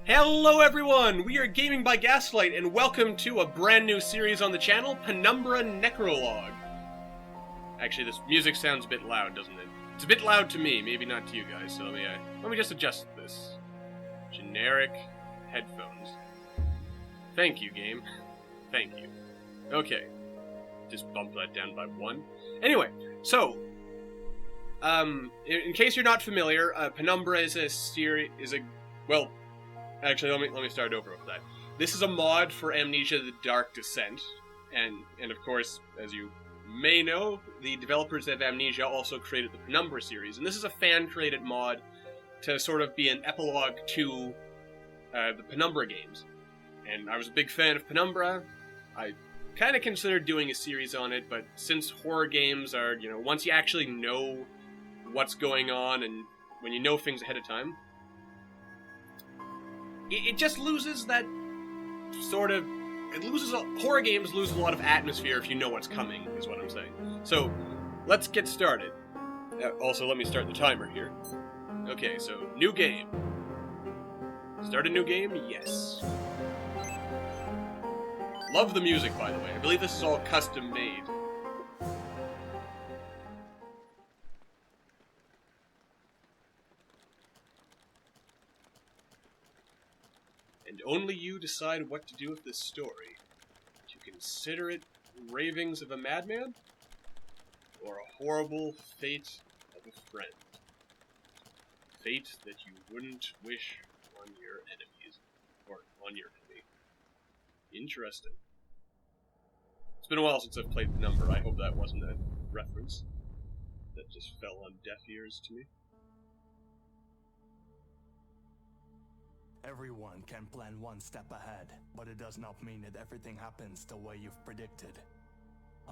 Hello everyone! We are Gaming by Gaslight, and welcome to a brand new series on the channel, Penumbra Necrologue. Actually, this music sounds a bit loud, doesn't it? It's a bit loud to me, maybe not to you guys, so let me just adjust this. Generic headphones. Thank you, game. Thank you. Okay. Just bump that down by 1. Anyway, so, in case you're not familiar, Penumbra is well, actually, let me start over with that. This is a mod for Amnesia: The Dark Descent, and of course, as you may know, the developers of Amnesia also created the Penumbra series, and this is a fan-created mod to sort of be an epilogue to the Penumbra games. And I was a big fan of Penumbra. I kind of considered doing a series on it, but since horror games are, once you actually know what's going on and when you know things ahead of time, it just loses that sort of... horror games lose a lot of atmosphere if you know what's coming, is what I'm saying. So, let's get started. Also, let me start the timer here. Okay, so, new game. Start a new game? Yes. Love the music, by the way. I believe this is all custom made. And only you decide what to do with this story. Do you consider it ravings of a madman? Or a horrible fate of a friend? Fate that you wouldn't wish on your enemies. Or on your enemy. Interesting. It's been a while since I've played Penumbra. I hope that wasn't a reference that just fell on deaf ears to me. Everyone can plan one step ahead, but it does not mean that everything happens the way you've predicted.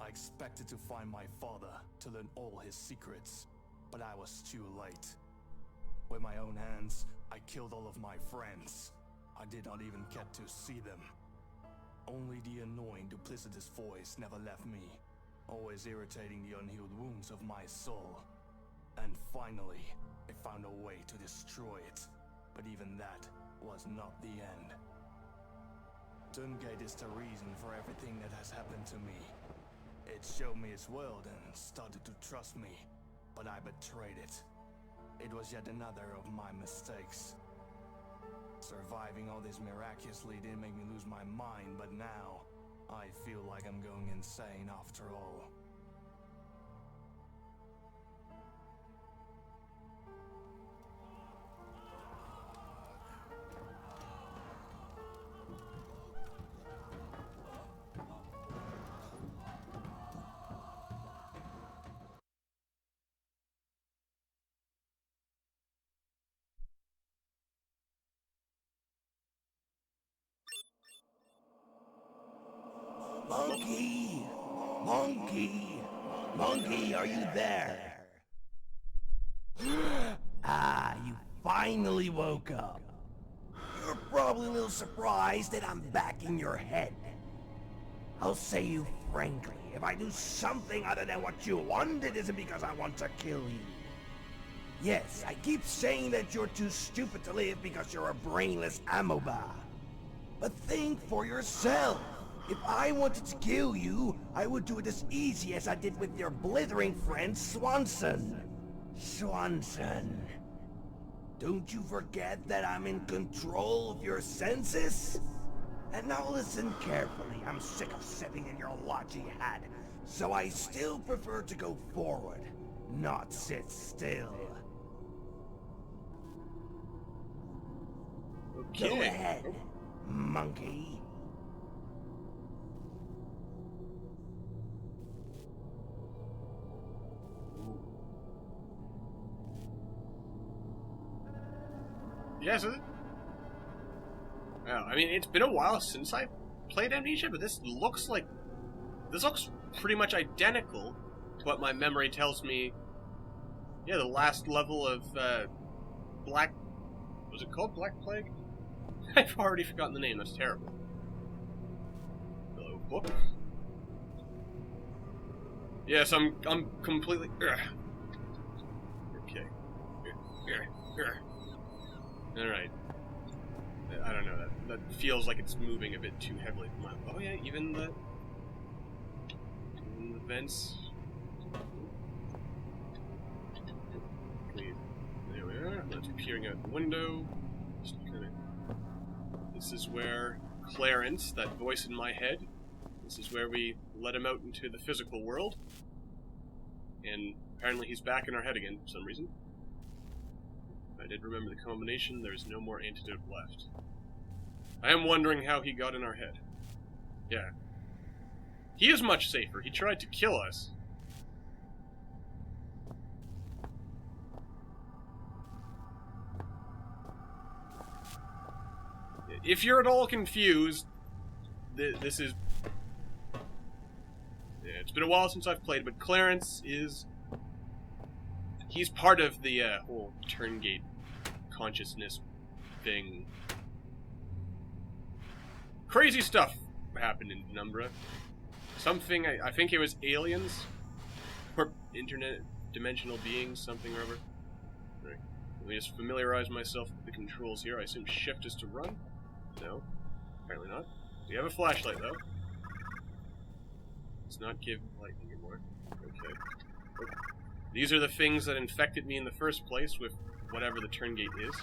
I expected to find my father, to learn all his secrets, but I was too late. With my own hands, I killed all of my friends. I did not even get to see them. Only the annoying, duplicitous voice never left me, always irritating the unhealed wounds of my soul. And finally, I found a way to destroy it, but even that was not the end. Tungate is the reason for everything that has happened to me. It showed me its world and started to trust me, but I betrayed it. It was yet another of my mistakes. Surviving all this miraculously didn't make me lose my mind, but now I feel like I'm going insane after all. Monkey! Monkey! Monkey, are you there? You finally woke up. You're probably a little surprised that I'm back in your head. I'll say you frankly, if I do something other than what you want, it isn't because I want to kill you. Yes, I keep saying that you're too stupid to live because you're a brainless amoeba. But think for yourself. If I wanted to kill you, I would do it as easy as I did with your blithering friend Swanson. Swanson. Don't you forget that I'm in control of your senses? And now listen carefully. I'm sick of sitting in your lodgy hat, so I still prefer to go forward, not sit still. Okay. Go ahead, monkey. Yes, is it? Well, I mean, it's been a while since I played Amnesia, but this looks pretty much identical to what my memory tells me. Yeah, the last level of, was it called Black Plague? I've already forgotten the name, that's terrible. Hello, book? Yes, I'm completely... Okay. Alright. I don't know, that feels like it's moving a bit too heavily. Oh yeah, even the vents. There we are. That's peering out the window. Just kinda... This is where Clarence, that voice in my head, this is where we let him out into the physical world. And apparently he's back in our head again for some reason. I did remember the combination. There's no more antidote left. I am wondering how he got in our head. Yeah. He is much safer. He tried to kill us. If you're at all confused, this is... Yeah, it's been a while since I've played, but Clarence is... He's part of the whole Turngate consciousness thing. Crazy stuff happened in Penumbra. Something, I think it was aliens, or internet dimensional beings, something or other. Right. Let me just familiarize myself with the controls here. I assume shift is to run? No, apparently not. Do you have a flashlight though? It's not give light anymore. Okay. Oh. These are the things that infected me in the first place with whatever the Turngate is.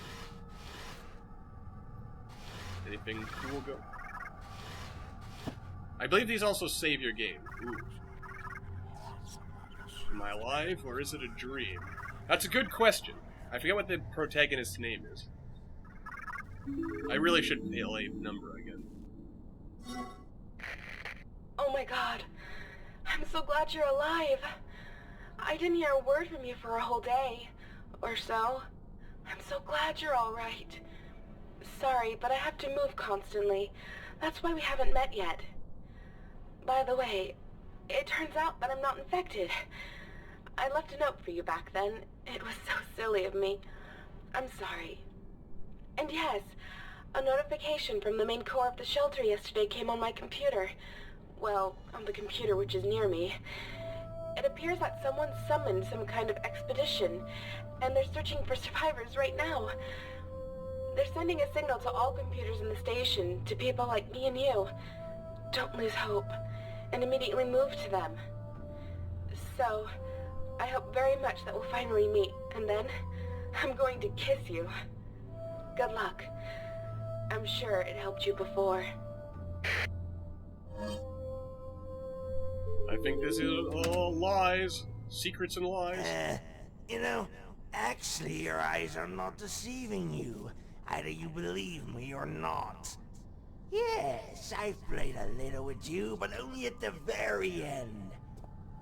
Anything cool go? I believe these also save your game. Ooh. Am I alive, or is it a dream? That's a good question. I forget what the protagonist's name is. I really should nail a number again. Oh my god. I'm so glad you're alive. I didn't hear a word from you for a whole day, or so. I'm so glad you're alright. Sorry, but I have to move constantly. That's why we haven't met yet. By the way, it turns out that I'm not infected. I left a note for you back then. It was so silly of me. I'm sorry. And yes, a notification from the main core of the shelter yesterday came on my computer. Well, on the computer which is near me. It appears that someone summoned some kind of expedition, and they're searching for survivors right now. They're sending a signal to all computers in the station, to people like me and you. Don't lose hope, and immediately move to them. So, I hope very much that we'll finally meet, and then I'm going to kiss you. Good luck. I'm sure it helped you before. I think this is all lies. Secrets and lies. You know, actually your eyes are not deceiving you. Either you believe me or not. Yes, I've played a little with you, but only at the very end.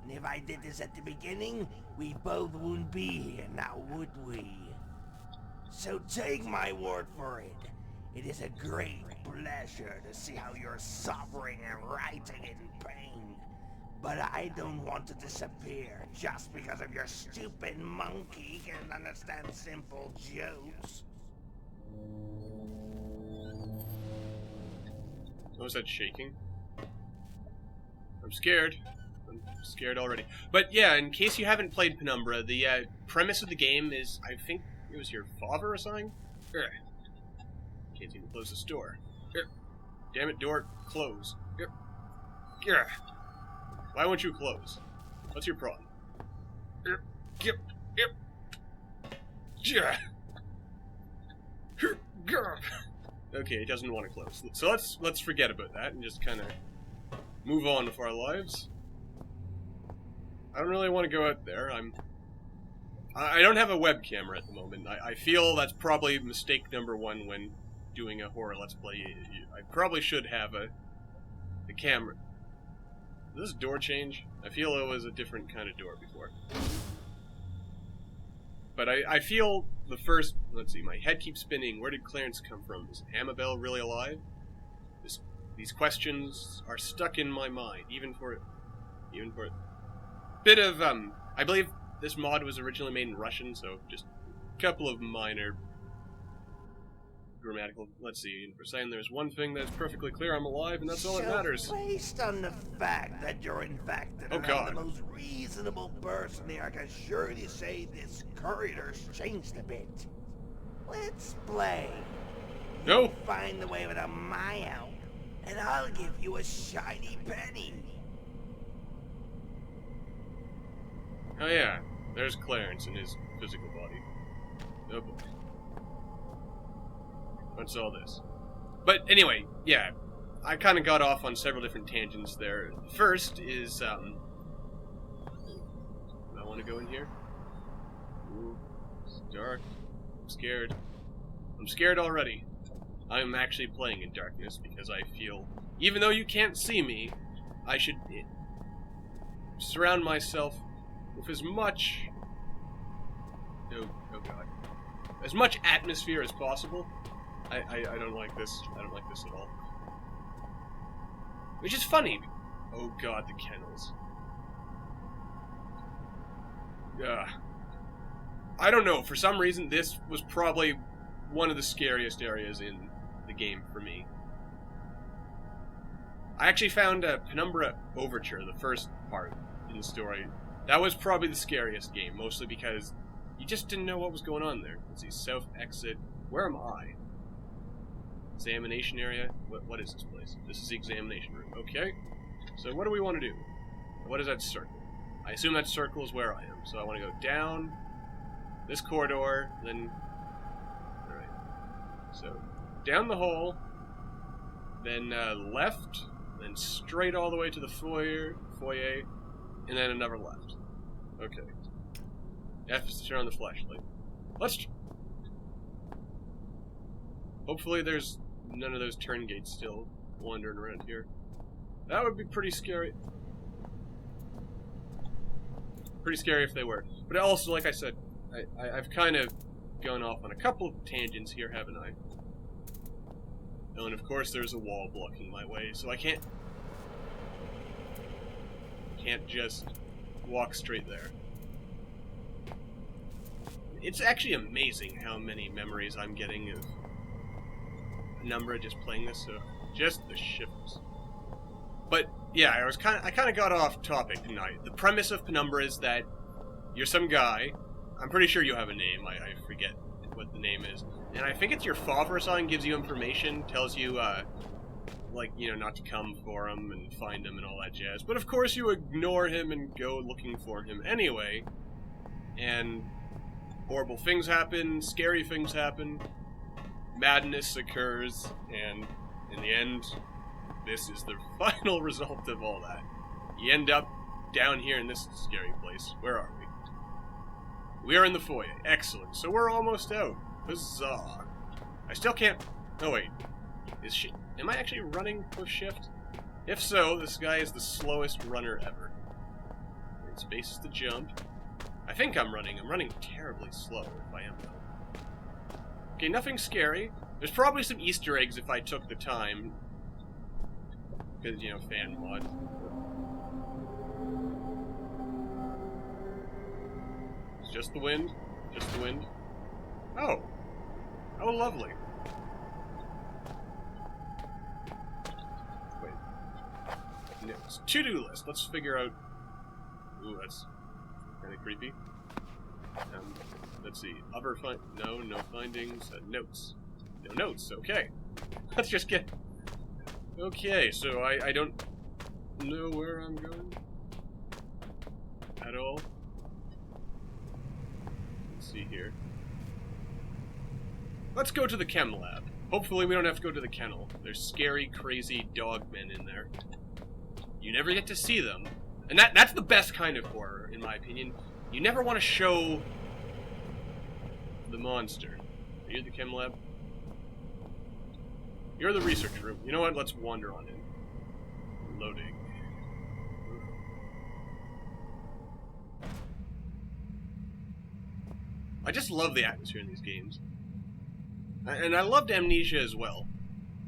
And if I did this at the beginning, we both wouldn't be here now, would we? So take my word for it. It is a great pleasure to see how you're suffering and writhing in pain. But I don't want to disappear just because of your stupid monkey can't understand simple jokes. What was that shaking? I'm scared. I'm scared already. But yeah, in case you haven't played Penumbra, the premise of the game is, I think it was your father or something? Can't seem to close this door. Damn it, door, close. Why won't you close? What's your problem? Okay, it doesn't want to close. So let's forget about that and just kind of move on with our lives. I don't really want to go out there. I don't have a web camera at the moment. I feel that's probably mistake number one when doing a horror Let's Play. I probably should have a camera. Does this door change? I feel it was a different kind of door before. But I feel the first... Let's see, my head keeps spinning. Where did Clarence come from? Is Amabel really alive? These questions are stuck in my mind, even for a bit of, I believe this mod was originally made in Russian, so just a couple of minor grammatical... Let's see, for saying there's one thing that's perfectly clear, I'm alive, and that's all that matters. Based on the fact that you're infected, Oh, and God. I'm the most reasonable person here, I can surely say this corridor's changed a bit. Let's play. No. Find the way without my help, and I'll give you a shiny penny. Oh yeah, there's Clarence in his physical body. Oh boy. What's all this? But anyway, yeah, I kind of got off on several different tangents there. First is, I want to go in here. Ooh, it's dark. I'm scared. I'm scared already. I'm actually playing in darkness because I feel, even though you can't see me, I should surround myself with as much, oh god, as much atmosphere as possible. I don't like this. I don't like this at all. Which is funny. Oh god, the kennels. I don't know. For some reason, this was probably one of the scariest areas in the game for me. I actually found Penumbra Overture, the first part in the story. That was probably the scariest game, mostly because you just didn't know what was going on there. Let's see, south exit. Where am I? Examination area? What is this place? This is the examination room. Okay. So what do we want to do? What is that circle? I assume that circle is where I am. So I want to go down this corridor, then... Alright. So, down the hall, then left, then straight all the way to the foyer, and then another left. Okay. F is to turn on the flashlight. Let's... Hopefully there's none of those turn gates still wandering around here. That would be pretty scary. Pretty scary if they were. But also, like I said, I've kind of gone off on a couple of tangents here, haven't I? Oh, and of course there's a wall blocking my way, so I can't just walk straight there. It's actually amazing how many memories I'm getting of Penumbra just playing this, so just the shivers. But yeah, I kind of got off topic tonight. The premise of Penumbra is that you're some guy. I'm pretty sure you have a name. I forget what the name is, and I think it's your father or something gives you information, tells you like, you know, not to come for him and find him and all that jazz. But of course you ignore him and go looking for him anyway, and horrible things happen, scary things happen, madness occurs, and in the end, this is the final result of all that. You end up down here in this scary place. Where are we? We are in the foyer. Excellent. So we're almost out. Huzzah. I still can't... Oh, wait. Am I actually running with shift? If so, this guy is the slowest runner ever. Space is to jump. I think I'm running. I'm running terribly slow, if I am, though. Okay, nothing scary. There's probably some Easter eggs if I took the time. Because, you know, fan mod. It's just the wind. Just the wind. Oh. Oh, lovely. Wait. Notes. To-do list. Let's figure out... Ooh, that's kind of creepy. Let's see. Other no findings. Notes. No notes. Okay. Let's just get... Okay, so I don't know where I'm going at all. Let's see here. Let's go to the chem lab. Hopefully we don't have to go to the kennel. There's scary, crazy dogmen in there. You never get to see them. And that's the best kind of horror, in my opinion. You never want to show the monster. Are you at the chem lab? You're the research room. You know what? Let's wander on in. Loading. I just love the atmosphere in these games. And I loved Amnesia as well.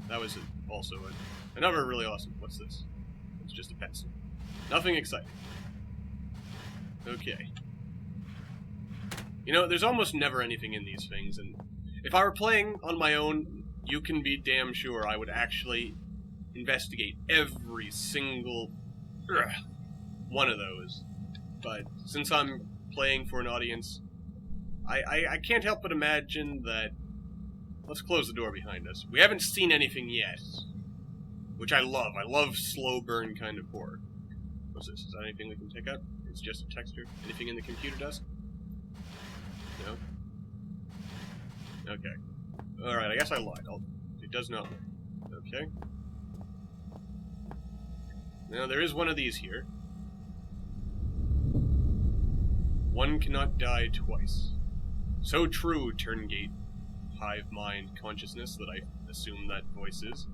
That was also another really awesome... What's this? It's just a pencil. Nothing exciting. Okay. You know, there's almost never anything in these things, and if I were playing on my own, you can be damn sure I would actually investigate every single one of those. But since I'm playing for an audience, I can't help but imagine that let's close the door behind us. We haven't seen anything yet, which I love. I love slow burn kind of horror. What's this? Is that anything we can pick up? It's just a texture. Anything in the computer does? No? Okay. Alright, I guess I lied. It does not work. Okay. Now, there is one of these here. One cannot die twice. So true, Turngate hive mind consciousness, that I assume that voice is.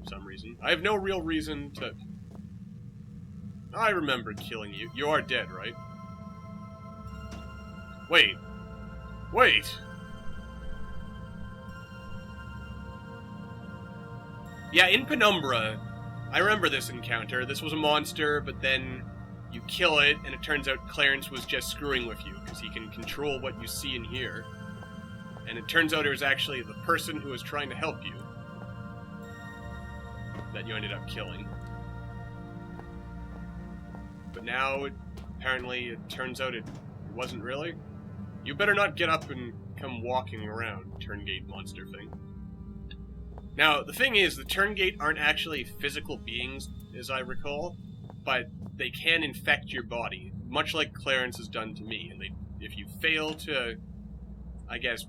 For some reason. I have no real reason to... I remember killing you. You are dead, right? Wait. Wait! Yeah, in Penumbra, I remember this encounter. This was a monster, but then you kill it, and it turns out Clarence was just screwing with you, because he can control what you see and hear. And it turns out it was actually the person who was trying to help you that you ended up killing. But now, apparently, it turns out it wasn't really. You better not get up and come walking around, Turngate monster thing. Now, the thing is, the Turngate aren't actually physical beings, as I recall, but they can infect your body, much like Clarence has done to me. And if you fail to, I guess,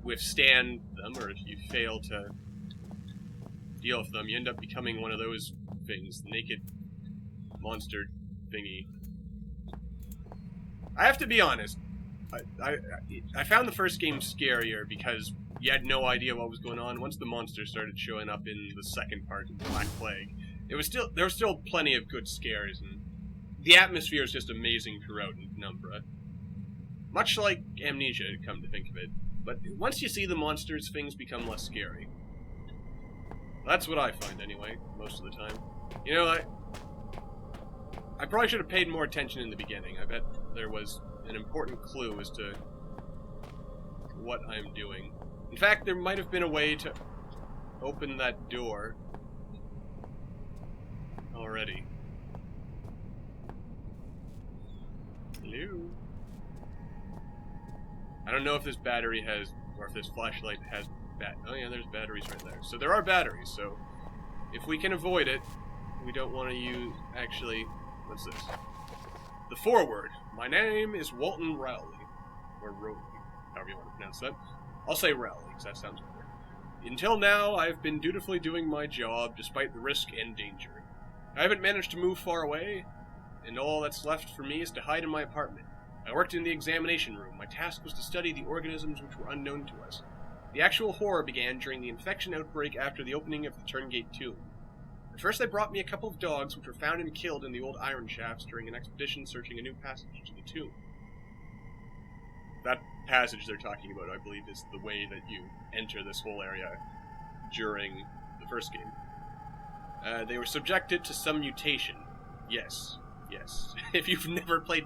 withstand them, or if you fail to deal with them, you end up becoming one of those things, the naked monster thingy. I have to be honest, I found the first game scarier because you had no idea what was going on. Once the monsters started showing up in the second part of Black Plague, there was still plenty of good scares, and the atmosphere is just amazing throughout in Penumbra. Much like Amnesia, come to think of it. But once you see the monsters, things become less scary. That's what I find, anyway, most of the time. You know, I probably should have paid more attention in the beginning. I bet there was an important clue as to what I'm doing. In fact, there might have been a way to open that door already. Hello? I don't know if this battery has, or if this flashlight has oh yeah, there's batteries right there. So there are batteries, so if we can avoid it, we don't want to use, actually, what's this? The foreword. My name is Walton Rowley. Or Rowley, however you want to pronounce that. I'll say Rowley, because that sounds better. Until now, I've been dutifully doing my job, despite the risk and danger. I haven't managed to move far away, and all that's left for me is to hide in my apartment. I worked in the examination room. My task was to study the organisms which were unknown to us. The actual horror began during the infection outbreak after the opening of the Turngate tomb. At first they brought me a couple of dogs which were found and killed in the old iron shafts during an expedition searching a new passage to the tomb. That passage they're talking about, I believe, is the way that you enter this whole area during the first game. They were subjected to some mutation. Yes. If you've never played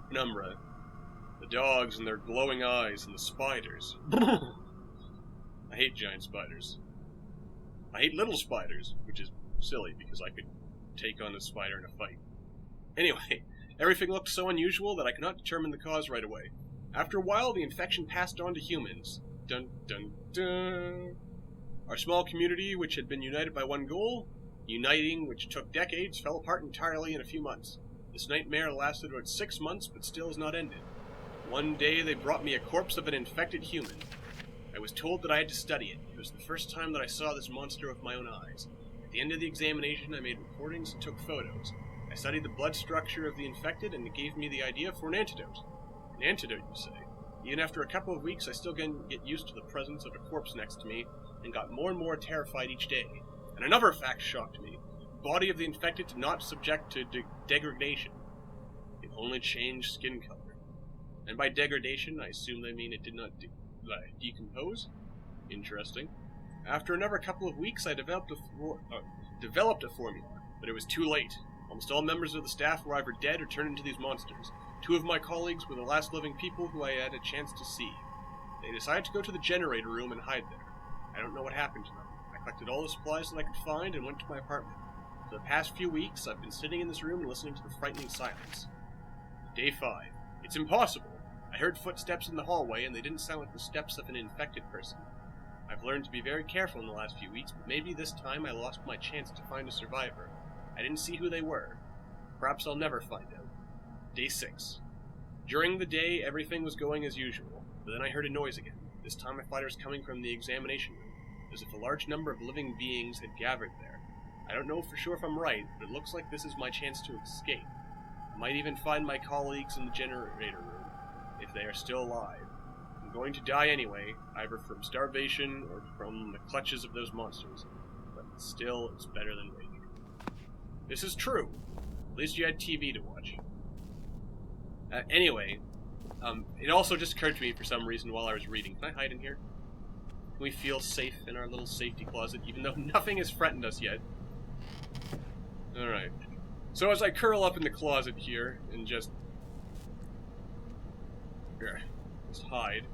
Penumbra, the dogs and their glowing eyes and the spiders. I hate giant spiders. I hate little spiders, which is silly because I could take on a spider in a fight. Anyway, everything looked so unusual that I could not determine the cause right away. After a while, the infection passed on to humans. Dun dun dun. Our small community, which had been united by one goal, uniting which took decades, fell apart entirely in a few months. This nightmare lasted about 6 months, but still has not ended. One day, they brought me a corpse of an infected human. I was told that I had to study it. It was the first time that I saw this monster with my own eyes. At the end of the examination, I made recordings and took photos. I studied the blood structure of the infected, and it gave me the idea for an antidote. An antidote, you say? Even after a couple of weeks, I still couldn't get used to the presence of a corpse next to me, and got more and more terrified each day. And another fact shocked me. The body of the infected did not subject to degradation. It only changed skin color. And by degradation, I assume they mean it did not decompose? Interesting. After another couple of weeks, I developed a formula, but it was too late. Almost all members of the staff were either dead or turned into these monsters. 2 of my colleagues were the last living people who I had a chance to see. They decided to go to the generator room and hide there. I don't know what happened to them. I collected all the supplies that I could find and went to my apartment. For the past few weeks, I've been sitting in this room and listening to the frightening silence. Day 5. It's impossible. I heard footsteps in the hallway, and they didn't sound like the steps of an infected person. I've learned to be very careful in the last few weeks, but maybe this time I lost my chance to find a survivor. I didn't see who they were. Perhaps I'll never find out. Day 6. During the day, everything was going as usual, but then I heard a noise again. This time I thought it was coming from the examination room, as if a large number of living beings had gathered there. I don't know for sure if I'm right, but it looks like this is my chance to escape. I might even find my colleagues in the generator room, if they are still alive. I'm going to die anyway, either from starvation or from the clutches of those monsters. But still, it's better than waiting. This is true. At least you had TV to watch. Anyway, it also just occurred to me for some reason while I was reading. Can I hide in here? Can we feel safe in our little safety closet, even though nothing has threatened us yet? Alright. So as I curl up in the closet here and just hide,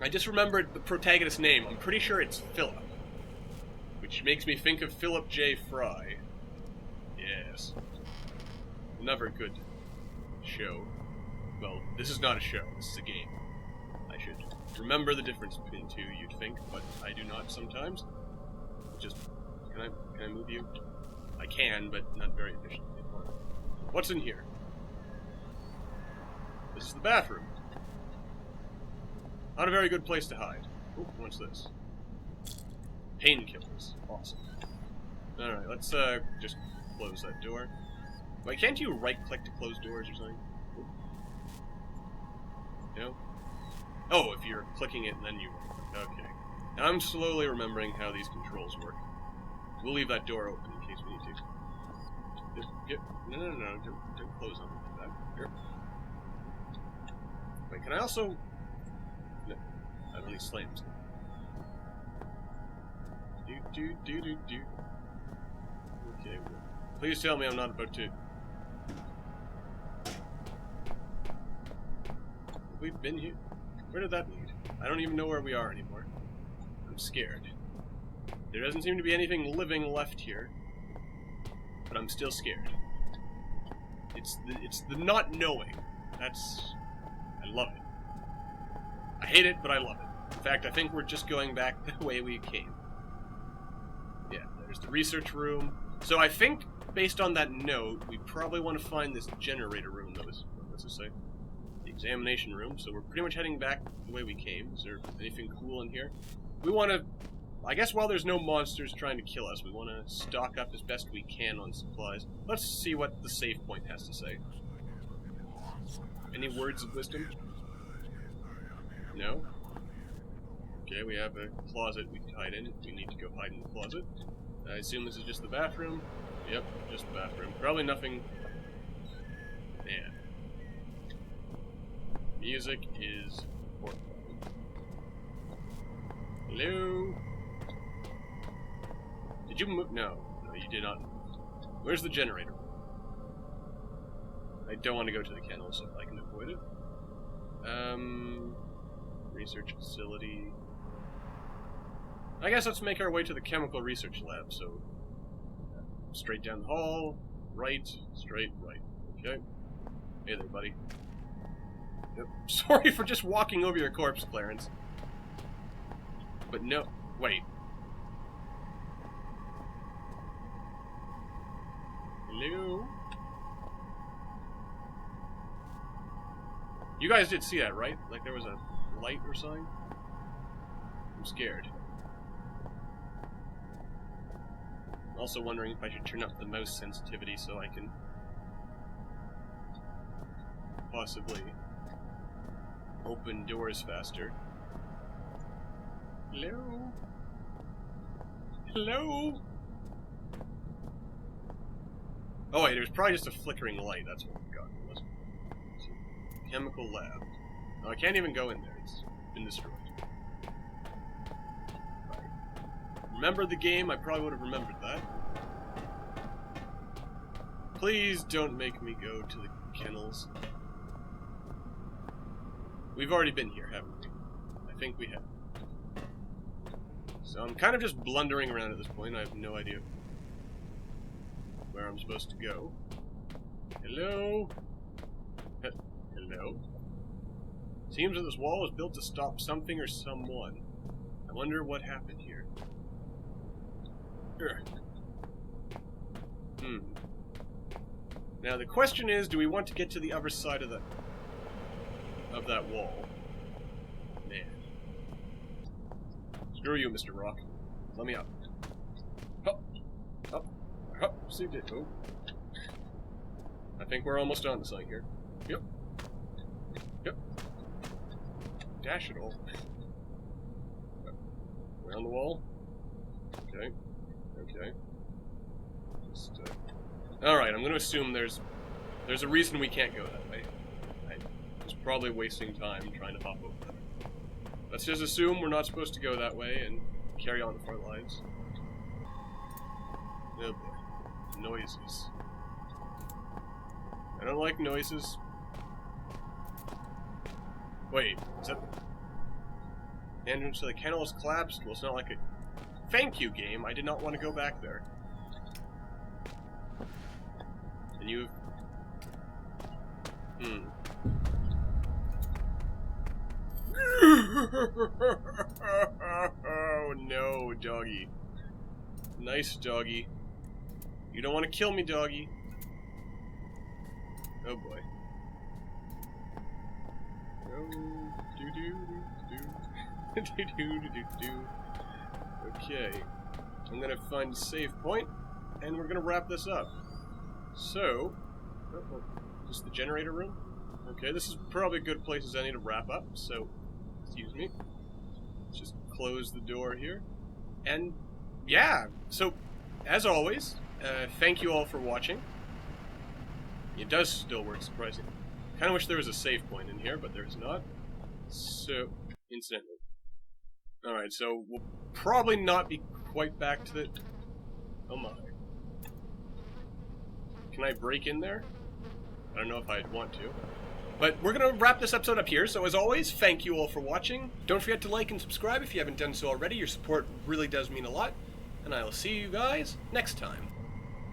I just remembered the protagonist's name. I'm pretty sure it's Philip, which makes me think of Philip J. Fry. Yes. Another good show. Well, this is not a show, this is a game. I should remember the difference between two, you'd think, but I do not sometimes. Just, can I move you? I can, but not very efficiently. What's in here? This is the bathroom. Not a very good place to hide. Ooh, what's this? Painkillers. Awesome. Alright, let's just close that door. Wait, can't you right-click to close doors or something? Ooh. No? Oh, if you're clicking it and then you... Okay. Now I'm slowly remembering how these controls work. We'll leave that door open in case we need to. No, don't close on it like that. Here. Wait, can I also... No, that only slams. Do. Okay, well, please tell me I'm not about to... Have we been here? Where did that lead? I don't even know where we are anymore. I'm scared. There doesn't seem to be anything living left here, but I'm still scared. It's the not knowing. I love it. I hate it, but I love it. In fact, I think we're just going back the way we came. Yeah, there's the research room. So I think, based on that note, we probably want to find this generator room that was, what's it say? The examination room. So we're pretty much heading back the way we came. Is there anything cool in here? We want to... I guess while there's no monsters trying to kill us, we want to stock up as best we can on supplies. Let's see what the save point has to say. Any words of wisdom? No? Okay, we have a closet we can hide in if we need to go hide in the closet. I assume this is just the bathroom. Yep, just the bathroom. Probably nothing... Man. Music is horrifying. Hello? Did you move? No, you did not move. Where's the generator? I don't want to go to the kennel, so I can avoid it. Research facility. I guess let's make our way to the chemical research lab, so... straight down the hall, right, straight, right. Okay. Hey there, buddy. Yep. Sorry for just walking over your corpse, Clarence. But no... Wait. Hello? You guys did see that, right? Like there was a light or something? I'm scared. I'm also wondering if I should turn up the mouse sensitivity so I can possibly open doors faster. Hello? Hello? Oh wait, it was probably just a flickering light, that's what we got, wasn't it? So, chemical lab. Oh, I can't even go in there, it's been destroyed. Right. Remember the game? I probably would have remembered that. Please don't make me go to the kennels. We've already been here, haven't we? I think we have. So I'm kind of just blundering around at this point. I have no idea where I'm supposed to go. Hello? Hello? Seems that this wall was built to stop something or someone. I wonder what happened here. Now the question is, do we want to get to the other side of that wall? Man. Screw you, Mr. Rock. Let me up. Hop. Hop. Hop. See it. Oh. I think we're almost on to something here. Yep. Yep. Dash it all. Around the wall. Okay. Okay. Just, alright, I'm gonna assume there's a reason we can't go that way. I was probably wasting time trying to hop over there. Let's just assume we're not supposed to go that way and carry on with our lives. Oh boy. Noises. I don't like noises. Wait, is that... The entrance to the kennel has collapsed? Well, it's not like a... Thank you, game. I did not want to go back there. And you... Oh no, doggy. Nice doggy. You don't want to kill me, doggy. Oh boy. Okay. I'm gonna find a save point, and we're gonna wrap this up. So, just the generator room? Okay, this is probably a good place as any to wrap up, so, excuse me. Let's just close the door here. And, yeah, so, as always, thank you all for watching. It does still work, surprisingly. Kind of wish there was a save point in here, but there's not. So, incidentally. Alright, so we'll probably not be quite back to the... Oh my. Can I break in there? I don't know if I'd want to. But we're going to wrap this episode up here, so as always, thank you all for watching. Don't forget to like and subscribe if you haven't done so already. Your support really does mean a lot. And I will see you guys next time.